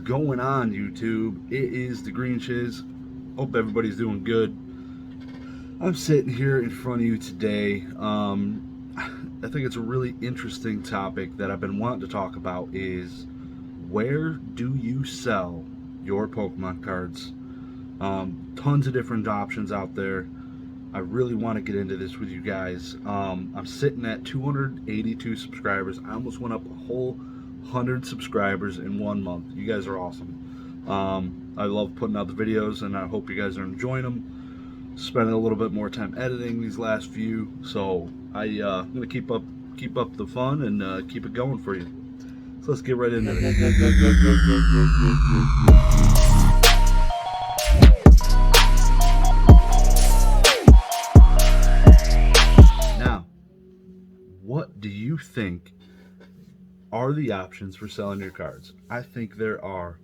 going on, YouTube? It is the Green Chiz. Hope everybody's doing good. I'm sitting here in front of you today. I think it's a really interesting topic that I've been wanting to talk about is where do you sell your Pokemon cards? Tons of different options out there. I really want to get into this with you guys. I'm sitting at 282 subscribers. I almost went up a whole 100 subscribers in 1 month. You guys are awesome. I love putting out the videos, and I hope you guys are enjoying them. Spending a little bit more time editing these last few, so I'm gonna keep up the fun and keep it going for you. So let's get right into it. Now, what do you think are the options for selling your cards? I think there are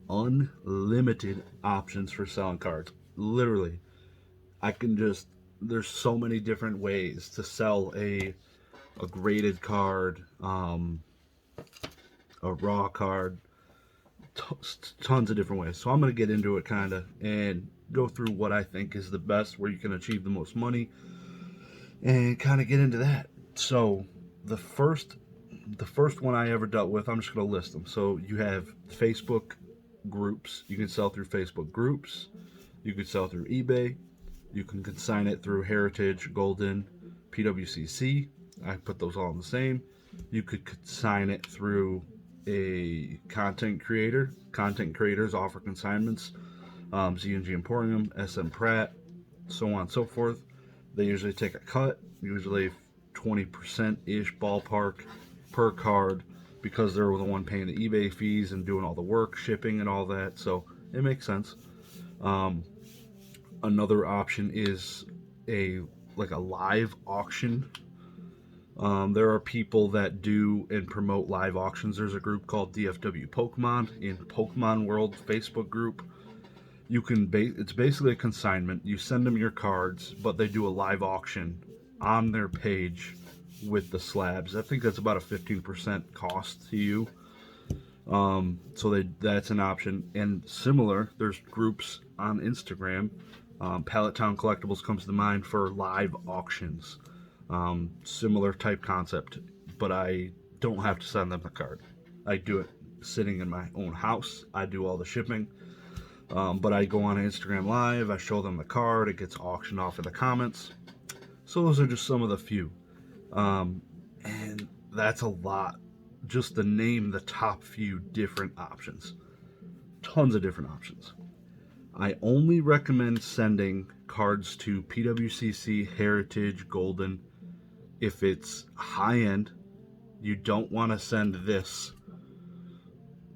unlimited options for selling cards. Literally, there's so many different ways to sell a graded card, a raw card, tons of different ways. So I'm going to get into it kind of and go through what I think is the best, where you can achieve the most money, and kind of get into that. So the first one I ever dealt with, I'm just going to list them. So you have Facebook groups. You can sell through Facebook groups. You could sell through eBay. You can consign it through Heritage, Golden, PWCC. I put those all in the same. You could consign it through a content creator. Content creators offer consignments. Z&G Emporium, SM Pratt, so on and so forth. They usually take a cut, usually 20%-ish ballpark per card, because they're the one paying the eBay fees and doing all the work, shipping and all that. So it makes sense. Another option is a live auction. There are people that do and promote live auctions. There's a group called DFW Pokemon in Pokemon World Facebook group. It's basically a consignment. You send them your cards, but they do a live auction on their page with the slabs. I think that's about a 15% cost to you. So that's an option. And similar, there's groups on Instagram. Pallet Town Collectibles comes to mind for live auctions. Similar type concept, but I don't have to send them the card. I do it sitting in my own house. I do all the shipping. But I go on Instagram Live, I show them the card, it gets auctioned off in the comments. So those are just some of the few. And that's a lot. Just to name the top few different options. Tons of different options. I only recommend sending cards to PWCC, Heritage, Golden if it's high end. You don't want to send this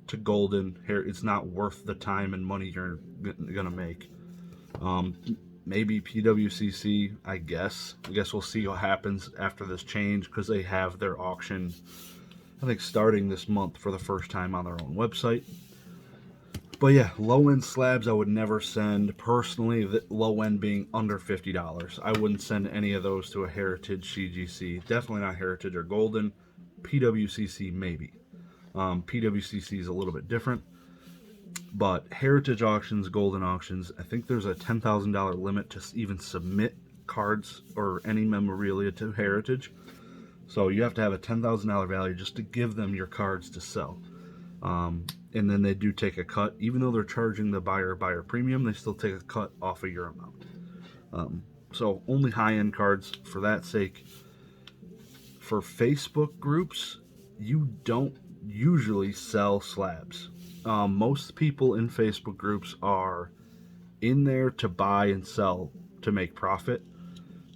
to Golden. It's not worth the time and money you're gonna make. Maybe PWCC, I guess we'll see what happens after this change, because they have their auction, I think, starting this month for the first time on their own website. But yeah, low-end slabs I would never send. Personally, the low-end being under $50. I wouldn't send any of those to a Heritage, CGC. Definitely not Heritage or Golden. PWCC maybe. PWCC is a little bit different. But Heritage auctions, Golden auctions, I think there's a $10,000 limit to even submit cards or any memorabilia to Heritage. So you have to have a $10,000 value just to give them your cards to sell. And then they do take a cut. Even though they're charging the buyer premium, they still take a cut off of your amount. So only high-end cards for that sake. For Facebook groups, you don't usually sell slabs. Most people in Facebook groups are in there to buy and sell to make profit.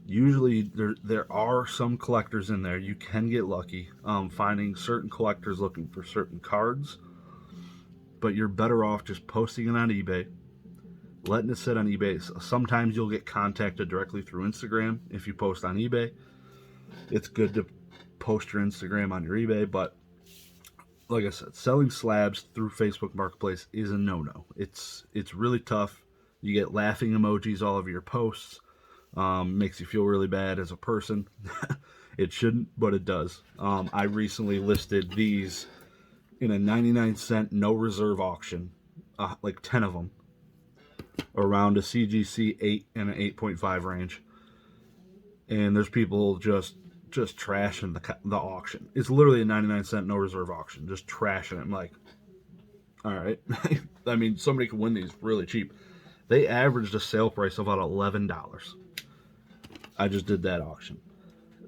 Usually there are some collectors in there. You can get lucky finding certain collectors looking for certain cards. But you're better off just posting it on eBay, letting it sit on eBay. Sometimes you'll get contacted directly through Instagram if you post on eBay. It's good to post your Instagram on your eBay, but like I said, selling slabs through Facebook Marketplace is a no-no. It's really tough. You get laughing emojis all over your posts. Makes you feel really bad as a person. It shouldn't, but it does. I recently listed these in a 99-cent no reserve auction, like 10 of them, around a CGC 8 and an 8.5 range. And there's people just trashing the auction. It's literally a 99-cent no reserve auction, just trashing it. I'm like, all right. I mean, somebody could win these really cheap. They averaged a sale price of about $11. I just did that auction.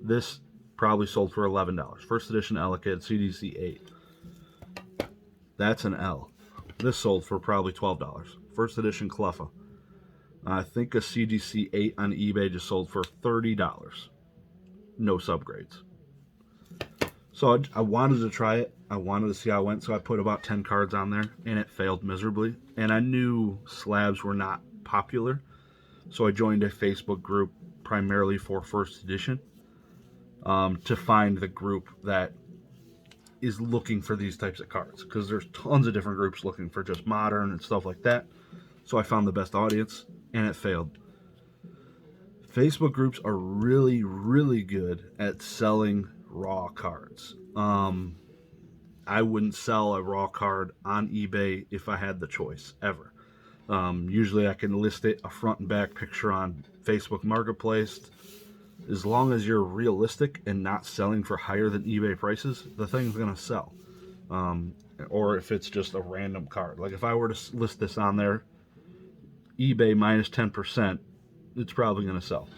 This probably sold for $11. First edition Elekid CDC 8. That's an L. This sold for probably $12. First edition Cleffa. I think a CGC 8 on eBay just sold for $30. No subgrades. So I wanted to try it. I wanted to see how it went, so I put about 10 cards on there, and it failed miserably. And I knew slabs were not popular, so I joined a Facebook group primarily for first edition to find the group that is looking for these types of cards, because there's tons of different groups looking for just modern and stuff like that. So I found the best audience, and it failed. Facebook groups are really, really good at selling raw cards. I wouldn't sell a raw card on eBay if I had the choice, ever. Usually I can list it a front and back picture on Facebook Marketplace. As long as you're realistic and not selling for higher than eBay prices, the thing's going to sell. Or if it's just a random card. Like if I were to list this on there, eBay minus 10%, it's probably going to sell.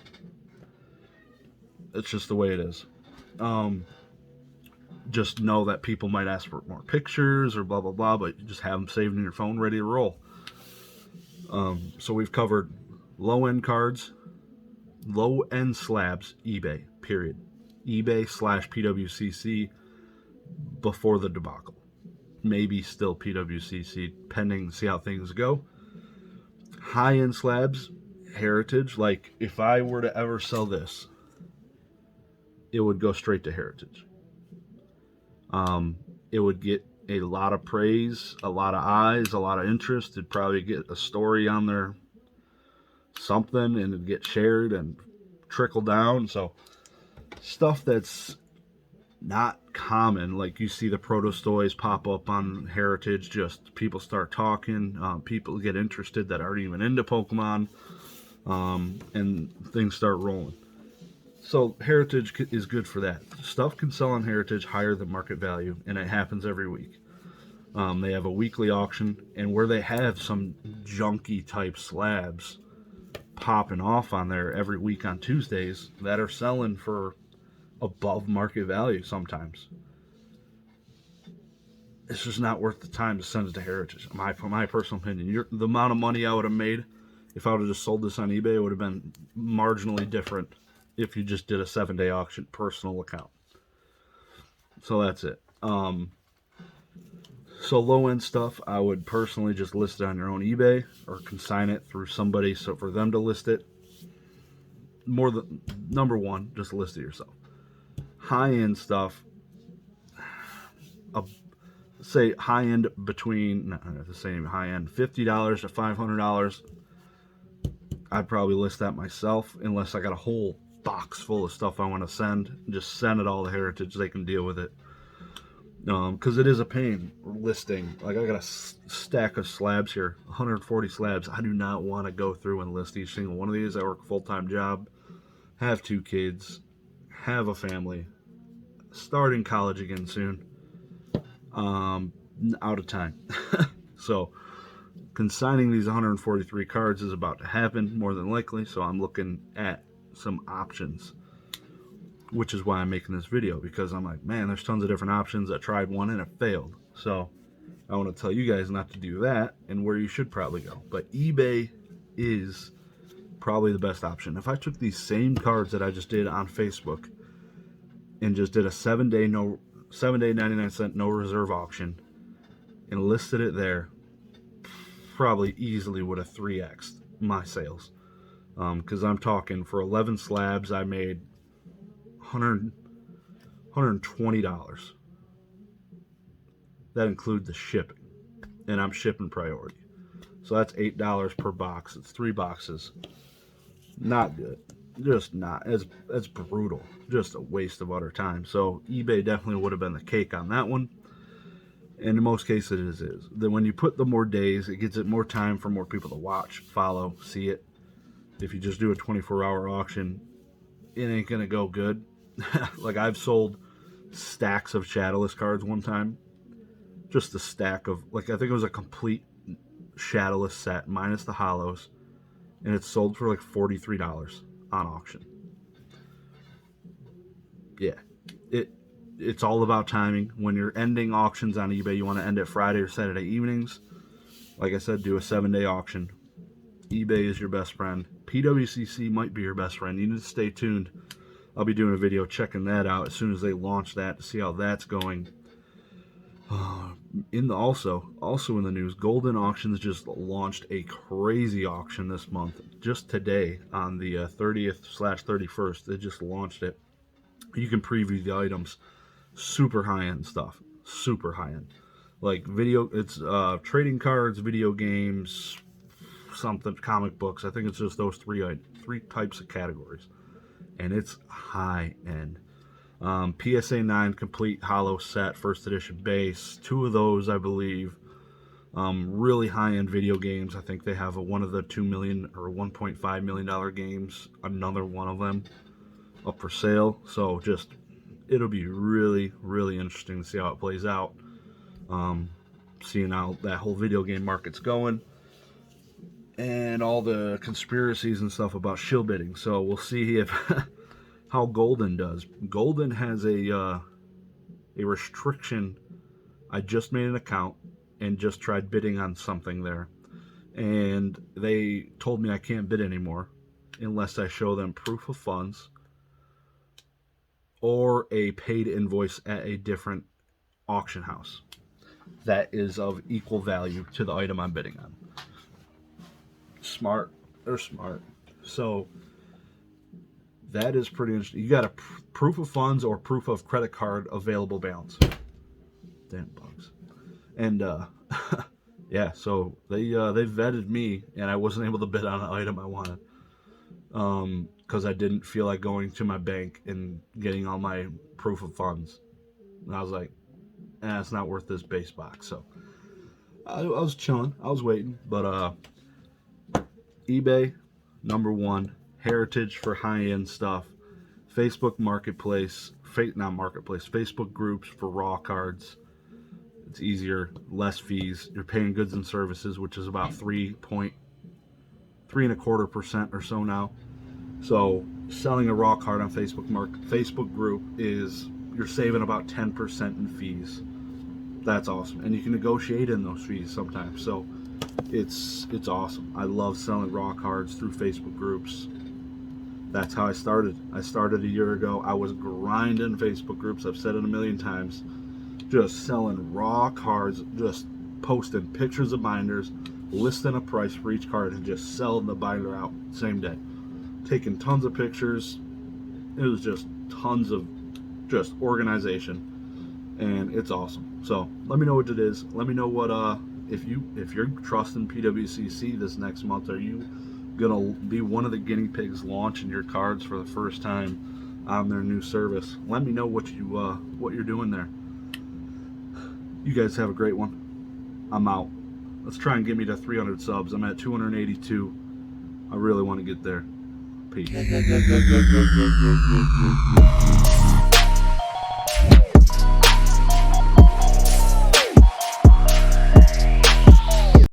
It's just the way it is. Just know that people might ask for more pictures or blah, blah, blah, but you just have them saved in your phone, ready to roll. So we've covered low-end cards, low-end slabs, eBay, period. eBay/PWCC before the debacle. Maybe still PWCC, pending, see how things go. High-end slabs, Heritage. Like, if I were to ever sell this, it would go straight to Heritage. It would get a lot of praise, a lot of eyes, a lot of interest. It'd probably get a story on there, something, and it'd get shared and trickle down. So stuff that's not common, like you see the Protostoys pop up on Heritage, just people start talking, people get interested that aren't even into Pokemon, and things start rolling. So Heritage is good for that. Stuff can sell on Heritage higher than market value, and it happens every week. They have a weekly auction, and where they have some junky type slabs popping off on there every week on Tuesdays that are selling for above market value sometimes. It's just not worth the time to send it to Heritage. My personal opinion. The amount of money I would have made if I would have just sold this on eBay would have been marginally different if you just did a 7-day auction personal account. So that's it. So low-end stuff, I would personally just list it on your own eBay or consign it through somebody so for them to list it. Number one, just list it yourself. High-end stuff, say high-end between, not the same high-end, $50 to $500, I'd probably list that myself unless I got a whole box full of stuff I want to send. Just send it all to Heritage. They can deal with it. Because it is a pain listing. Like, I got a stack of slabs here, 140 slabs. I do not want to go through and list each single one of these. I work a full-time job, have 2 kids, have a family, starting college again soon, out of time. So consigning these 143 cards is about to happen, more than likely, so I'm looking at some options, which is why I'm making this video, because I'm like, man, there's tons of different options. I tried one and it failed, so I want to tell you guys not to do that and where you should probably go. But eBay is probably the best option. If I took these same cards that I just did on Facebook and just did a 7-day 99-cent no reserve auction and listed it there, probably easily would have 3x'd my sales. Because I'm talking, for 11 slabs I made $120. That includes the shipping, and I'm shipping priority. So that's $8 per box. It's 3 boxes. Not good. Just not. It's brutal. Just a waste of utter time. So eBay definitely would have been the cake on that one. And in most cases, it is. Then when you put the more days, it gives it more time for more people to watch, follow, see it. If you just do a 24-hour auction, it ain't going to go good. Like, I've sold stacks of Shadowless cards one time. Just a stack of, like, I think it was a complete Shadowless set, minus the hollows. And it's sold for like $43 on auction. Yeah. It's all about timing. When you're ending auctions on eBay, you want to end it Friday or Saturday evenings. Like I said, do a 7-day auction. eBay is your best friend. PWCC might be your best friend. You need to stay tuned. I'll be doing a video checking that out as soon as they launch that to see how that's going. Also in the news, Golden Auctions just launched a crazy auction this month. Just today on the 30th/31st, they just launched it. You can preview the items. Super high-end stuff. Super high-end. Like it's trading cards, video games, something, comic books. I think it's just those three types of categories. And it's high-end. PSA 9 complete hollow set, first edition base. 2 of those, I believe. Really high-end video games. I think they have one of the $2 million or $1.5 million games. Another one of them up for sale. So just, it'll be really, really interesting to see how it plays out. Seeing how that whole video game market's going. And all the conspiracies and stuff about shill bidding. So we'll see if how Golden does. Golden has a restriction. I just made an account and just tried bidding on something there. And they told me I can't bid anymore unless I show them proof of funds or a paid invoice at a different auction house that is of equal value to the item I'm bidding on. Smart. They're smart. So that is pretty interesting. You got a proof of funds or proof of credit card available balance. Damn bugs. And yeah, so they vetted me, and I wasn't able to bid on an item I wanted. Because I didn't feel like going to my bank and getting all my proof of funds. And I was like, it's not worth this base box. So I was chilling. I was waiting. But eBay, #1. Heritage for high-end stuff. Facebook Marketplace. Facebook groups for raw cards. It's easier, less fees. You're paying goods and services, which is about 3.25% or so now. So selling a raw card on Facebook group is, you're saving about 10% in fees. That's awesome, and you can negotiate in those fees sometimes. So it's awesome. I love selling raw cards through Facebook groups. That's how I started. I started a year ago. I was grinding Facebook groups. I've said it a million times. Just selling raw cards, just posting pictures of binders, listing a price for each card, and just selling the binder out same day. Taking tons of pictures. It was just tons of just organization, and it's awesome. So let me know what it is. Let me know what if you're trusting PWCC this next month. Are you gonna be one of the guinea pigs launching your cards for the first time on their new service? Let me know what you're doing there. You guys have a great one. I'm out. Let's try and get me to 300 subs. I'm at 282. I really want to get there. Peace.